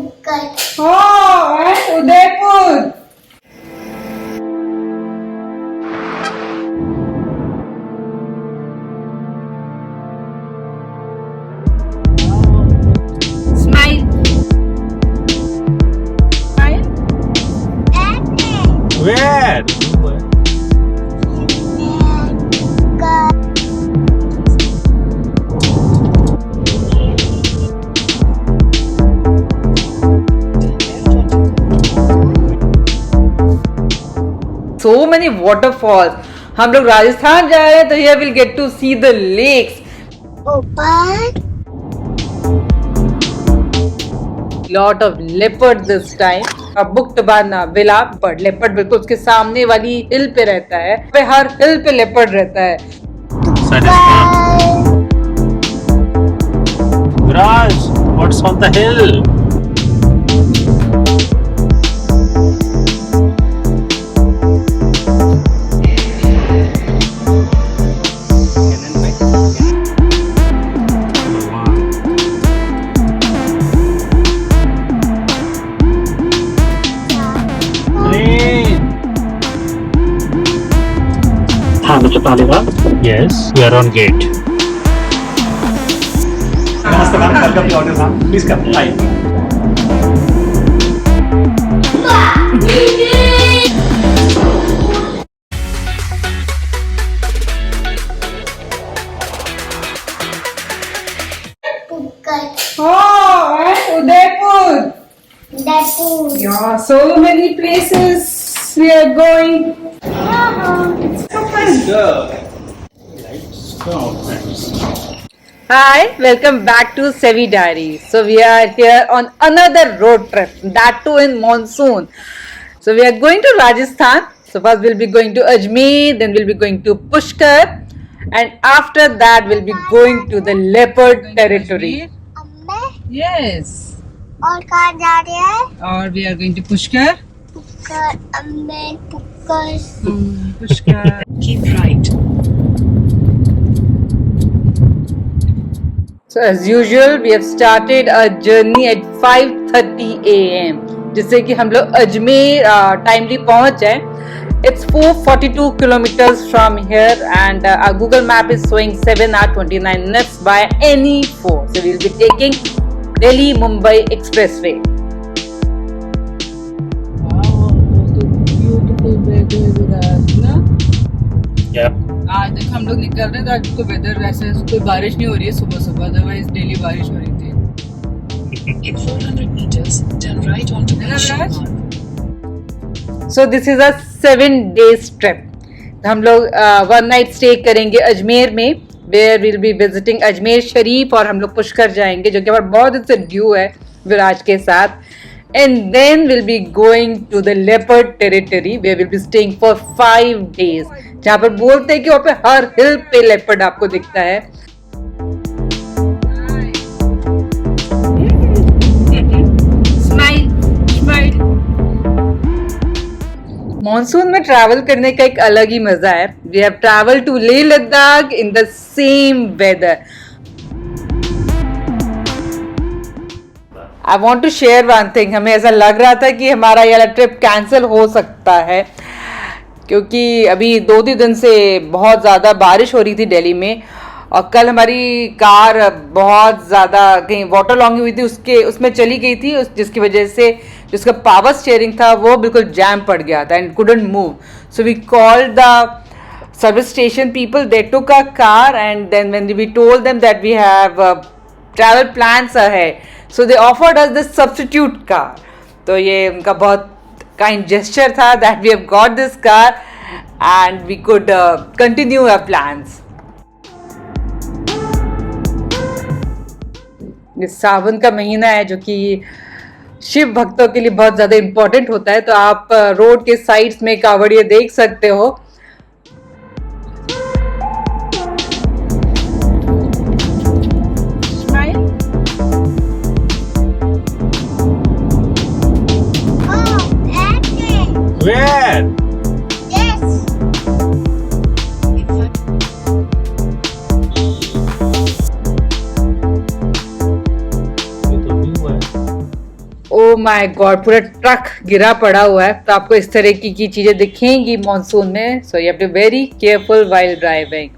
Oh, and Udaipur. Smile. Smile. Where? So many waterfalls. हम लोग राजस्थान जा रहे हैं तो here we'll get to see the lakes. Lot of leopard this time. बुक्तबाना विला बट लेपर्ड बिल्कुल उसके सामने वाली हिल पे रहता है. पे हर हिल पे लेपर्ड रहता है. Raj, what's on the hill? Mr. Paliwal. Yes, we are on gate. Namaste, ma'am. Welcome to order, ma'am. Please come. Hi. Oh, and Udaipur. Yeah, so many places we are going. It's so fun. Hi, welcome back to Sevi Diary. So we are here on another road trip, that too in monsoon. So we are going to Rajasthan. So first we'll be going to Ajmer, then we'll be going to Pushkar, and after that we'll be going to the leopard territory. Yes. और कहाँ जा रहे हैं? और we are going to Pushkar. पुक्कर, अम्मे, पुक्कर। Pushkar. Keep right. So as usual, we have started our journey at 5:30 a.m. जिससे कि हम लोग अजमेर टाइमली पहुंच जाए. It's 442 kilometers from here, and our Google map is showing 7 hours 29 minutes by any 4. So we'll be taking Delhi Mumbai Expressway. Wow, beautiful weather ना? Yeah. आज जब हम लोग निकल रहे थे आज तो वेदर वैसे कोई बारिश नहीं हो रही है सुबह सुबह, अदरवाइज डेली बारिश हो रही थी. In 400 meters, turn right onto है ना National Raj? Marg. So this is a 7 days trip. हम लोग 1 night stay करेंगे अजमेर में, where we'll be visiting Ajmer Sharif, और हम लोग पुष्कर जाएंगे जो कि हमारा बहुत दिन से ड्यू है विराज के साथ. And then we'll be going to the leopard territory where we'll be staying for 5 days. जहाँ पर बोलते हैं कि वहाँ पे हर हिल पे लेपर्ड आपको दिखता है. Smile, smile. मॉनसून में ट्रैवल करने का एक अलग ही मजा है. We have travel to Leh Ladakh in the same weather. I want to share one thing. हमें ऐसा लग रहा था कि हमारा ये वाला ट्रिप कैंसिल हो सकता है क्योंकि अभी 2-3 दिन से बहुत ज़्यादा बारिश हो रही थी दिल्ली में, और कल हमारी कार बहुत ज़्यादा कहीं वाटर लॉन्ग हुई थी, उसमें चली गई थी, जिसकी वजह से जिसका पावर स्टीयरिंग था वो बिल्कुल जैम पड़ गया था and couldn't move. So we called the service station people. They took a car and then when we told them that we have travel plans ahead, so they offered us the substitute car. तो ये उनका बहुत kind gesture था that we have got this car and we could continue our plans. ये सावन का महीना है जो कि शिव भक्तों के लिए बहुत ज़्यादा इम्पोर्टेंट होता है. तो आप रोड के साइड्स में कावड़िए देख सकते हो. Where? Yes. Oh my God, पूरा ट्रक गिरा पड़ा हुआ है। तो आपको इस तरह की चीजें दिखेंगी मॉनसून में, so you have to very careful while driving.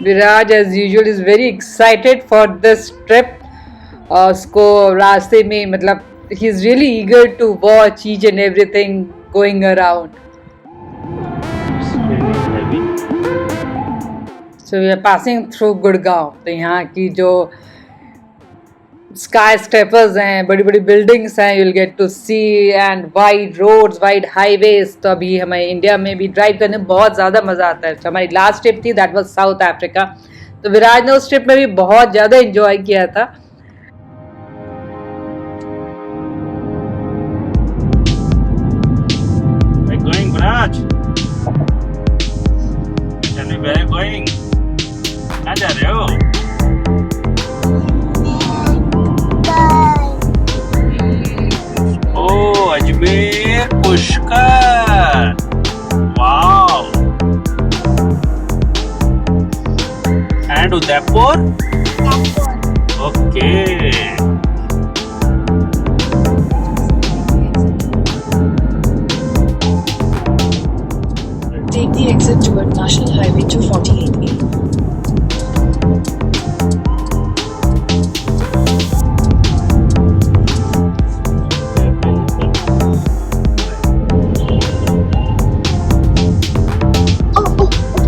Viraj as usual is very excited for this trip. उसको रास्ते में मतलब he is really eager to watch each and everything going around. So we are passing through Gurgaon. तो यहाँ की जो sky steppers हैं, बड़ी बड़ी बिल्डिंग्स हैं, you'll get to see and wide roads, wide highways। तो अभी हमें इंडिया में भी ड्राइव करने में बहुत ज़्यादा मज़ा आता है। तो हमारी लास्ट ट्रिप थी, दैट वाज साउथ अफ्रीका। तो विराज ने उस ट्रिप में भी बहुत ज़्यादा इंजॉय किया था। We're going, Viraj. Tell me where you're going. कहाँ जा रहे हो? Oh, Ajmer Pushkar. Wow. And Udaipur? Okay. Take the exit toward National Highway 248A.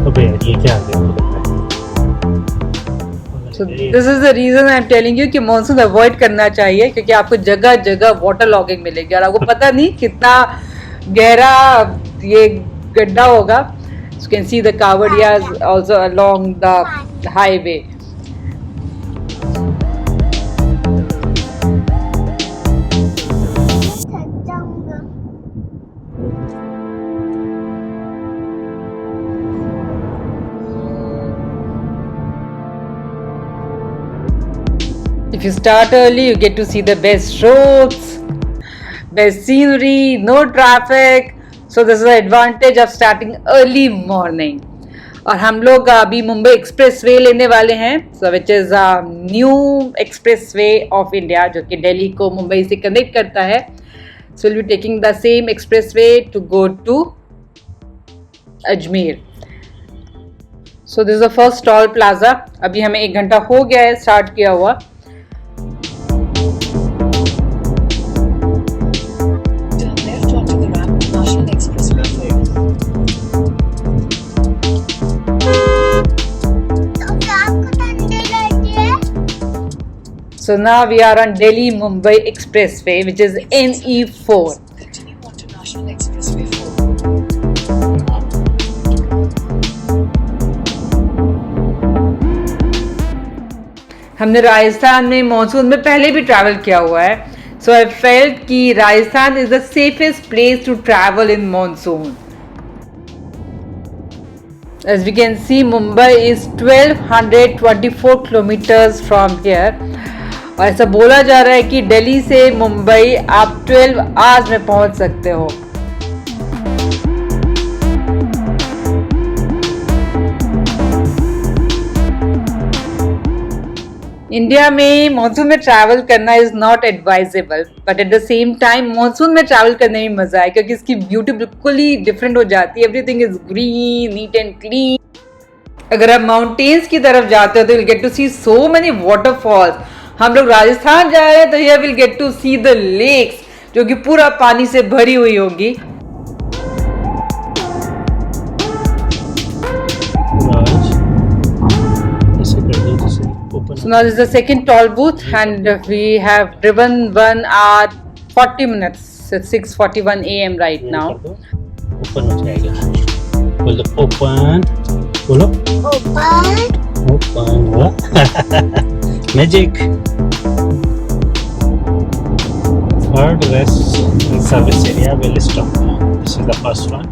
अबे यार ये क्या आ गया? So this is the reason I am telling you कि मानसून अवॉइड करना चाहिए, क्योंकि आपको जगह जगह वाटर लॉगिंग मिलेगी और आपको पता नहीं कितना गहरा ये गड्ढा होगा। You can see the kavadiyas also along the highway. If you start early, you get to see the best roads, best scenery, no traffic. So this is the advantage of starting early morning. और हम लोग अभी Mumbai express way लेने वाले हैं, so which is a new express way of India, जो कि दिल्ली को मुंबई से कनेक्ट करता है. So we'll be taking the same express way to go to Ajmer. So this is the first toll plaza. अभी हमें 1 घंटा हो गया है स्टार्ट किया हुआ. Turn left onto the ramp, National Expressway. So now we are on Delhi Mumbai Expressway, which is NE4. Continue onto National Expressway 4. हमने राजस्थान में मानसून में पहले भी ट्रैवल किया हुआ है. So I felt कि Rajasthan is the safest place to travel in monsoon. As we can see, Mumbai is 1224 kilometers from here. और ऐसा बोला जा रहा है कि दिल्ली से मुंबई आप 12 आवर्स में पहुंच सकते हो. इंडिया में मानसून में ट्रैवल करना is not advisable, but at the same time monsoon में ट्रैवल करने में मजा है, क्योंकि इसकी ब्यूटी बिल्कुल ही डिफरेंट हो जाती है. Everything is green, neat and clean. अगर आप माउंटेन्स की तरफ जाते हो तो will get to see so many waterfalls. हम लोग राजस्थान जा रहे हैं तो here will get to see the lakes, जो कि पूरा पानी से भरी हुई होगी. So now this is the second toll booth and we have driven 1 hour 40 minutes. It's 6:41 a.m. right now. Open हो जाएगा. बोलो ओपन. बोलो ओपन हुआ. Magic. Third west service area will stop. This is the first one.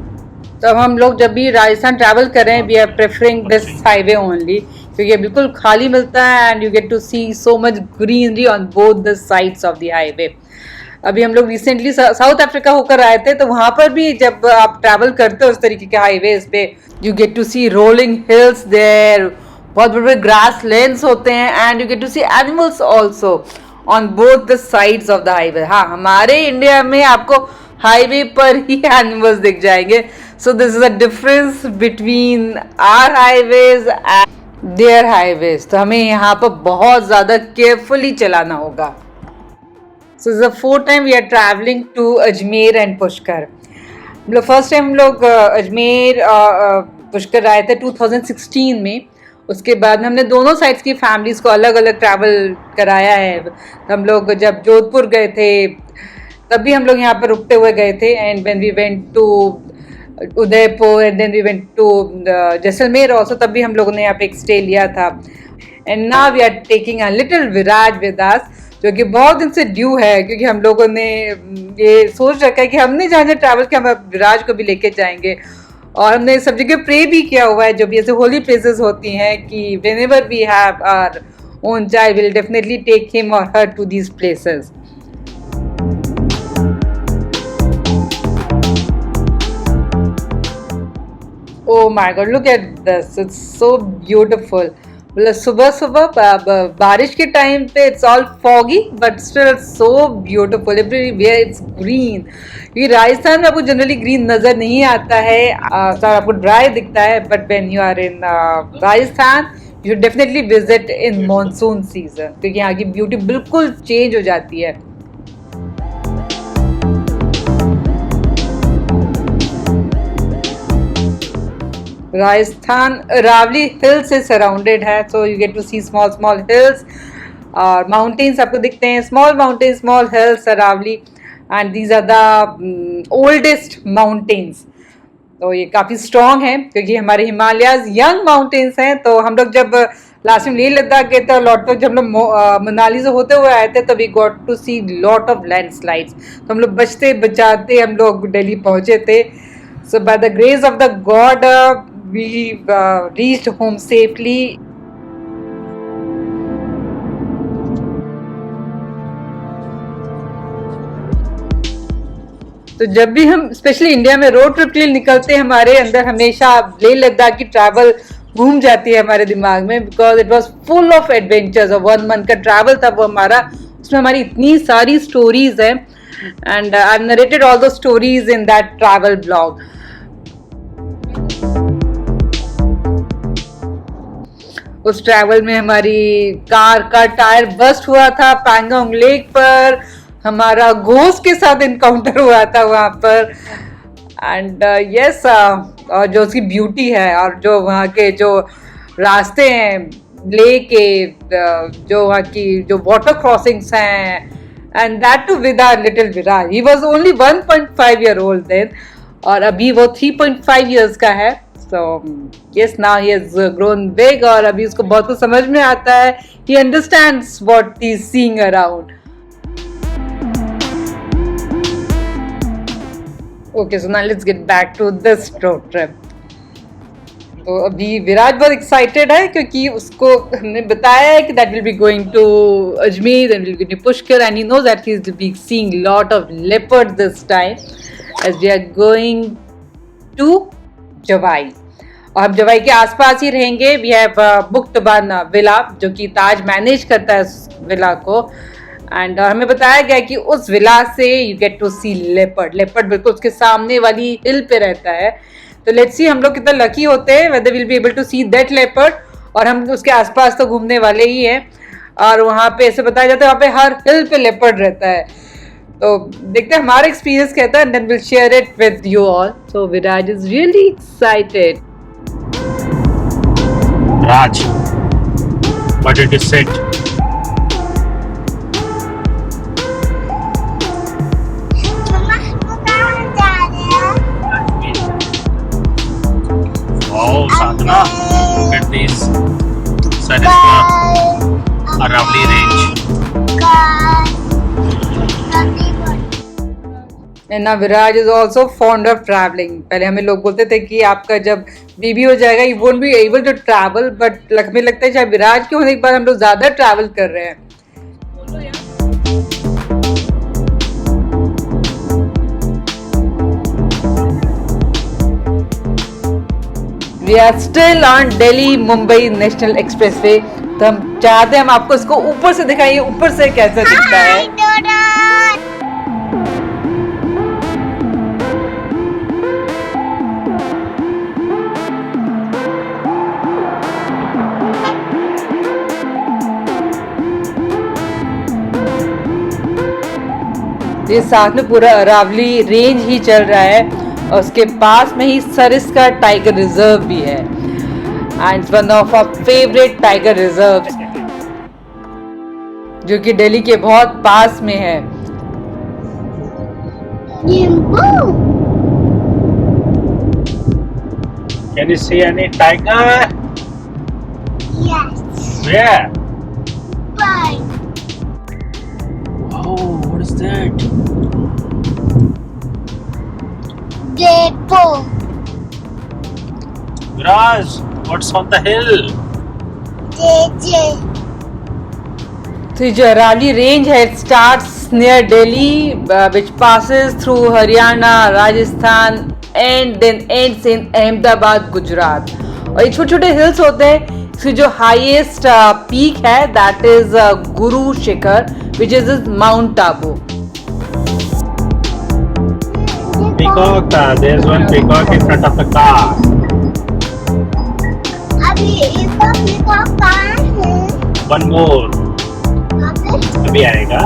तो हम लोग जब भी राजस्थान ट्रैवल कर रहे हैं, we are preferring this highway only, क्योंकि बिल्कुल खाली मिलता है and you get to see so much greenery on both the sides of the highway. अभी हम लोग रिसेंटली साउथ अफ्रीका होकर आए थे, तो वहां पर भी जब आप ट्रैवल करते हो उस तरीके के हाईवेज पे, you get to see rolling hills there, बहुत बड़े बड़े ग्रास लैंड्स होते हैं, and you get to see animals also on both the sides of the highway. हाँ, हमारे इंडिया में आपको हाईवे पर ही एनिमल्स दिख जाएंगे. So this is a difference between our highways and their highways. तो हमें यहाँ पर बहुत ज़्यादा केयरफुली चलाना होगा. So this is the fourth time we are traveling to Ajmer and Pushkar. मतलब फर्स्ट टाइम हम लोग अजमेर पुष्कर आए थे 2016 में. उसके बाद हमने दोनों साइड्स की फैमिलीज़ को अलग अलग ट्रैवल कराया है. हम लोग जब जोधपुर गए थे तब भी हम लोग यहाँ पर रुकते हुए गए थे, and when we went to Udaipur and then we went to Jaisalmer also, तब भी हम लोगों ने यहाँ पे एक स्टे लिया था. And now we are taking a little Viraj with us, जो कि बहुत दिन से ड्यू है, क्योंकि हम लोगों ने ये सोच रखा है कि हमने जहाँ जहाँ ट्रैवल किया हम विराज को भी लेके जाएंगे. और हमने सब जगह प्रे भी किया हुआ है, जो भी ऐसे होली प्लेसेस होती हैं, कि whenever we have our own child will definitely take him or her to these places. Oh my God, look at this. It's so beautiful. मतलब सुबह सुबह बारिश के टाइम पे it's all foggy but still so beautiful. Everywhere it's green. क्योंकि राजस्थान में आपको generally green नज़र नहीं आता है, सारा आपको ड्राई दिखता है. But when you are in Rajasthan you should definitely visit in monsoon season, क्योंकि यहाँ की ब्यूटी बिल्कुल चेंज हो जाती है. राजस्थान अरावली हिल से सराउंडेड है, so you get to see small small hills और माउंटेन्स आपको दिखते हैं. Small mountain, small hills, Aravalli, and these are the oldest mountains. तो ये काफ़ी स्ट्रॉन्ग है, क्योंकि हमारे हिमालयाज यंग माउंटेन्स हैं. तो हम लोग जब लास्ट में लेह लद्दाख गए थे, लौटते जब हम लोग मनाली से होते हुए आए थे, तो we got to see lot of landslides. तो हम लोग बचते बचाते हम लोग दिल्ली पहुँचे थे. So by the grace of the God we reached home safely. तो जब भी हम स्पेशली इंडिया में रोड ट्रिप के लिए निकलते हैं, हमारे अंदर हमेशा लेह लद्दाख की ट्रैवल घूम जाती है हमारे दिमाग में, because it was full of adventures. और 1 month का ट्रैवल था वो हमारा. उसमें हमारी इतनी सारी स्टोरीज हैं, and I have narrated all the stories in that travel blog. उस ट्रैवल में हमारी कार का टायर बस्ट हुआ था पैंगोंग लेक पर. हमारा घोस्ट के साथ इनकाउंटर हुआ था वहाँ पर. एंड यस, और जो उसकी ब्यूटी है और जो वहाँ के जो रास्ते हैं ले के, जो वहाँ की जो वाटर क्रॉसिंग्स हैं, and that too with our little Viraj. He was only 1.5 year old देन, और अभी वो 3.5 years का है. So yes, now he has grown big और अभी उसको बहुत कुछ समझ में आता है. He understands what he is seeing around. Okay, so now let's get back to this road trip. तो अभी विराज बहुत एक्साइटेड है, क्योंकि उसको हमने बताया है कि that we'll be going to Ajmer and we'll be going to Pushkar, and he knows that he will be seeing lot of leopards this time as we are going to जवाई. और हम जवाई के आसपास ही रहेंगे. We have booked one villa, जो कि ताज manage करता है उस विला को. एंड हमें बताया गया कि उस विला से you get to see leopard. Leopard बिल्कुल उसके सामने वाली हिल पे रहता है. तो लेट्स सी हम लोग कितना लकी होते हैं, whether will be able to see that leopard. और हम उसके आसपास तो घूमने वाले ही हैं, और वहाँ पे ऐसे बताया जाता है वहाँ पे हर हिल पे लेपर्ड रहता है. तो देखते हैं हमारा एक्सपीरियंस कहता है, and then will share it with you all. So Viraj is really excited. Raj, what did you say? मम्मा वो कहाँ जा रहे हैं? Wow, Sadhana, look at this. That is the Aravali range. And ना Viraj is also fond of travelling. पहले हमें लोग बोलते थे कि आपका जब बेबी हो जाएगा you won't be able to travel, but हमें लगता है शायद विराज के होने के बाद हम लोग ज़्यादा ट्रैवल कर रहे हैं. We are still on Delhi Mumbai national expressway. तो हम चाहते हैं हम आपको इसको ऊपर से दिखाइए, ऊपर से कैसा दिखता है। हाय डोडा। ये साथ में पूरा अरावली रेंज ही चल रहा है और उसके पास में ही सरिस्का टाइगर रिजर्व भी है and one of our favourite tiger reserve जो कि दिल्ली के बहुत पास में है। नींबू। Can you see any tiger? Yes. Where? Bye. Wow, what is that? Depot. Viraj, what's on the hill? JJ. तो ये जो अरावली रेंज है it starts near Delhi which passes through Haryana Rajasthan and then ends in Ahmedabad Gujarat. और ये छोटे छोटे हिल्स होते हैं। इसकी जो हाईएस्ट पीक है that is Guru Shikhar which is Mount Abu. Peacock, there's one peacock in front of the car. अभी इसका पीकॉक कहाँ है? One more. अबे अभी आएगा।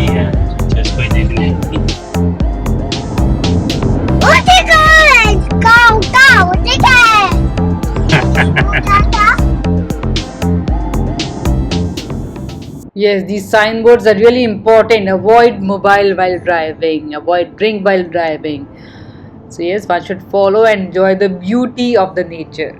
Yeah, just कोई देख ले। वो देखा है, काऊ वो देखा है। Yes, these signboards are really important. Avoid mobile while driving. Avoid drink while driving. So yes, one should follow and enjoy the beauty of the nature.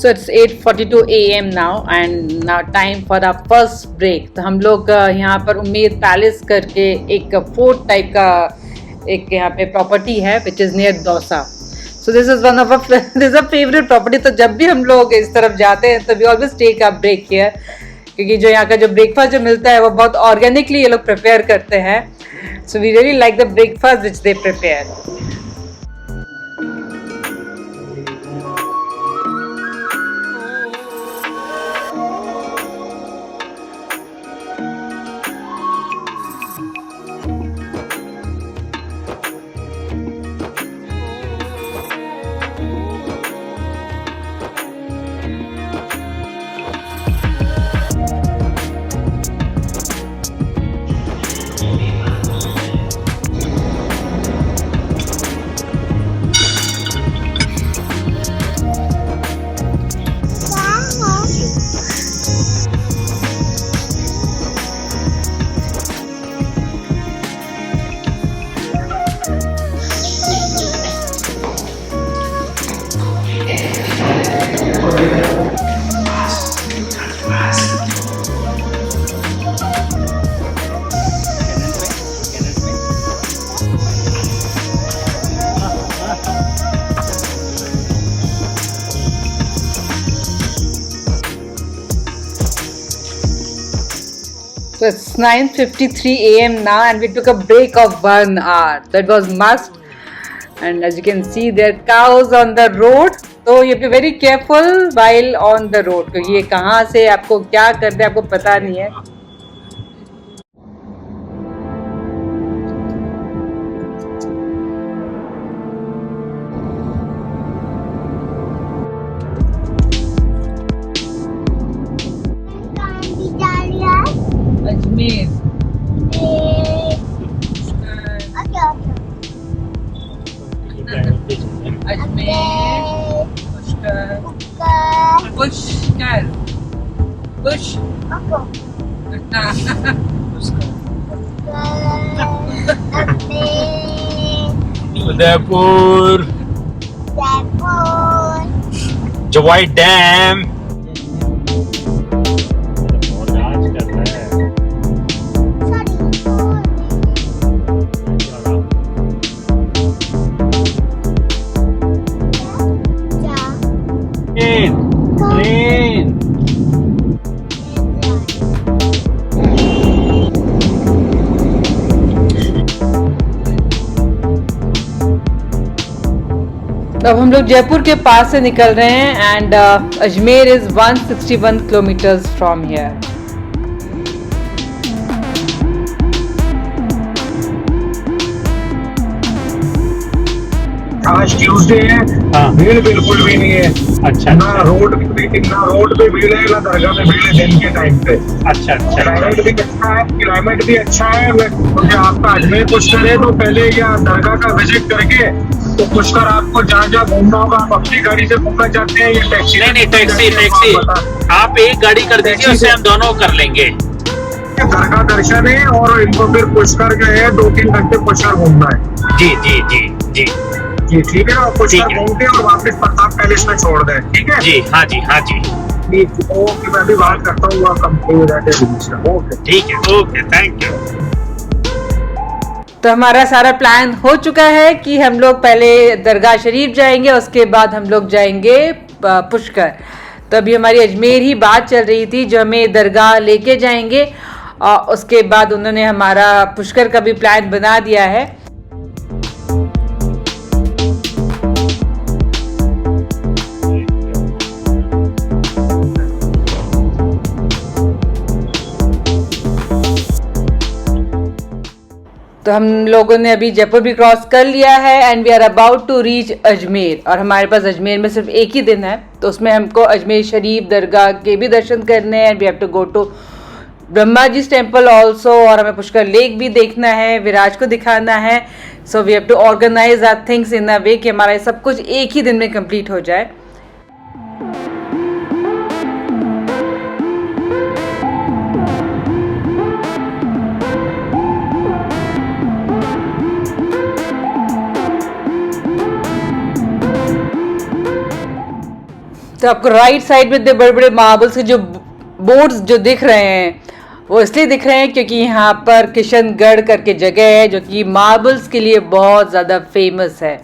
So it's 8:42 a.m. now and now time for our first break. तो हम लोग यहाँ पर उम्मीद palace करके एक fort type का एक यहाँ पे प्रॉपर्टी है which is near Dausa. So this is one of our this is a favorite property. तो जब भी हम लोग इस तरफ जाते हैं तो we always take a break here क्योंकि जो यहाँ का जो ब्रेकफास्ट जो मिलता है वो बहुत ऑर्गेनिकली ये लोग प्रिपेयर करते हैं. So we really like the breakfast which they prepare. So it's 9:53 a.m. now and we took a break of 1 hour. So it was must. And as you can see there are cows on the road. So you have to be very careful while on the road. क्योंकि ये कहाँ से आपको क्या करते हैं आपको पता नहीं है. अजमेर अजमेर पुष्कर पुष्कर उदयपुर, जवाई डैम। ट्रेन। अब हम लोग जयपुर के पास से निकल रहे हैं and Ajmer is 161 kilometres from here. आज ट्यूसडे है, भीड़ बिल्कुल भी नहीं है। अच्छा ना रोड पे भीड़ है, ना दरगाह में भीड़ है दिन के टाइम पे। अच्छा अच्छा क्लाइमेट भी अच्छा है। मुझे आपका अजमेर पुष्कर है तो पहले या दरगाह का विजिट करके तो पुष्कर आपको जहाँ जहाँ घूमना होगा आप अपनी गाड़ी से घूमना चाहते हैं या टैक्सी? नहीं, टैक्सी। आप एक गाड़ी कर दीजिए, उससे हम दोनों कर लेंगे। दरगाह दर्शन है और इनको फिर पुष्कर जो है 2-3 घंटे पुष्कर घूमना है। जी जी जी जी जी ठीक है ना, पुष्कर ठीक है। घूम के और वापस प्रताप पैलेस में छोड़ दें, ठीक है? जी हाँ जी। ओके, मैं भी बात करता हूँ वहाँ कंपनी में जाके। ओके ठीक है, ओके, थैंक यू। तो हमारा सारा प्लान हो चुका है कि हम लोग पहले दरगाह शरीफ जाएंगे, उसके बाद हम लोग जाएंगे पुष्कर। तो अभी हमारी अजमेर ही बात चल रही थी जो हमें दरगाह लेके जाएंगे और उसके बाद उन्होंने हमारा पुष्कर का भी प्लान बना दिया है। तो हम लोगों ने अभी जयपुर भी क्रॉस कर लिया है and we are about to reach Ajmer. और हमारे पास अजमेर में सिर्फ एक ही दिन है तो उसमें हमको अजमेर शरीफ दरगाह के भी दर्शन करने हैं। We have to go to Brahma ji temple also और हमें पुष्कर लेक भी देखना है, विराज को दिखाना है। So we have to organise our things in a way कि हमारा सब कुछ एक ही दिन में कंप्लीट हो जाए। तो आपको राइट साइड में बड़े बड़े मार्बल्स के जो बोर्ड्स जो दिख रहे हैं वो इसलिए दिख रहे हैं क्योंकि यहाँ पर किशनगढ़ करके जगह है जो कि मार्बल्स के लिए बहुत ज़्यादा फेमस है।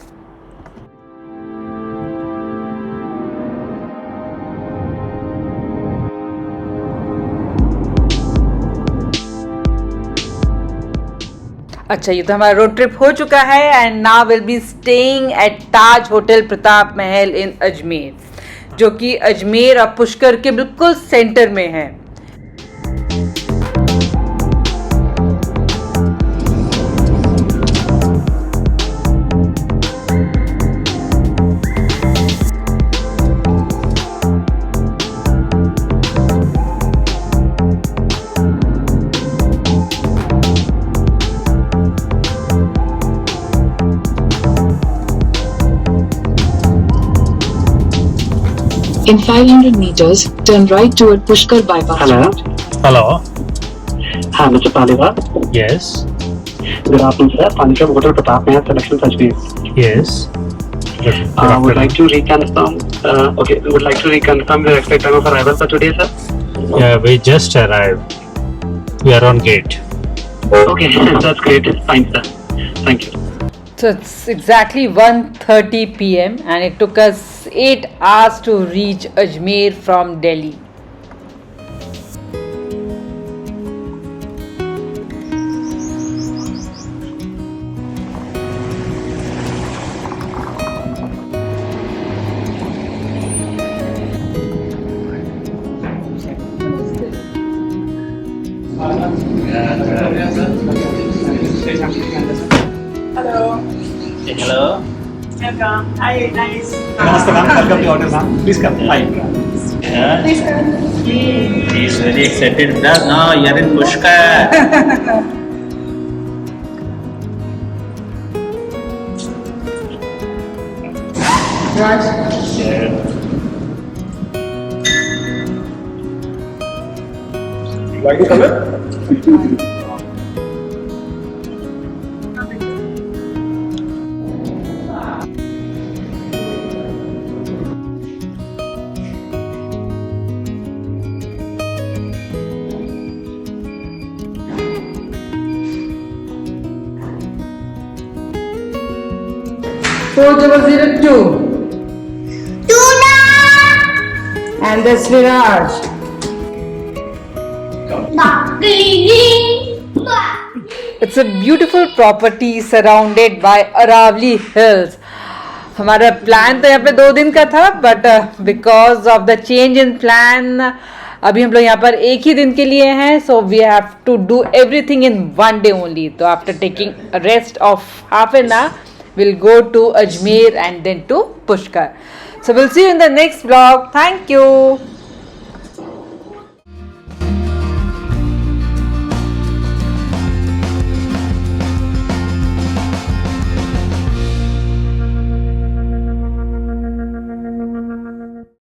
अच्छा, ये तो हमारा रोड ट्रिप हो चुका है and now will be staying at Taj hotel Pratap महल इन अजमेर, जो कि अजमेर और पुष्कर के बिल्कुल सेंटर में है। In 500 meters, turn right toward Pushkar bypass Hello. road. Hello. हाँ Mr. Paliwal. Yes Good afternoon, sir. Panikam Hotel Pratap Mahal Selection Ajmer. Yes. Would like to reconfirm. Would like to reconfirm your expected time of arrival for today, sir. Yeah, we just arrived. We are on gate. Okay, that's great. Fine, sir. Thank you. So it's exactly 1:30 p.m. and it took us 8 hours to reach Ajmer from Delhi. Hello. Namaste, ma'am. Welcome to hotel, ma'am. Please come. Hi. Yeah. He's very excited. Now you're in Pushkar. Like the color? 4002. Tuna. And that's Viraj. It's a beautiful property surrounded by Aravali Hills. हमारा plan तो यहाँ पे 2 दिन का था, but because of the change in plan अभी हम लोग यहाँ पर एक ही दिन के लिए हैं. So we have to do everything in 1 day only. तो after taking rest of half an hour will go to Ajmer and then to Pushkar. So we'll see you in the next vlog. Thank you.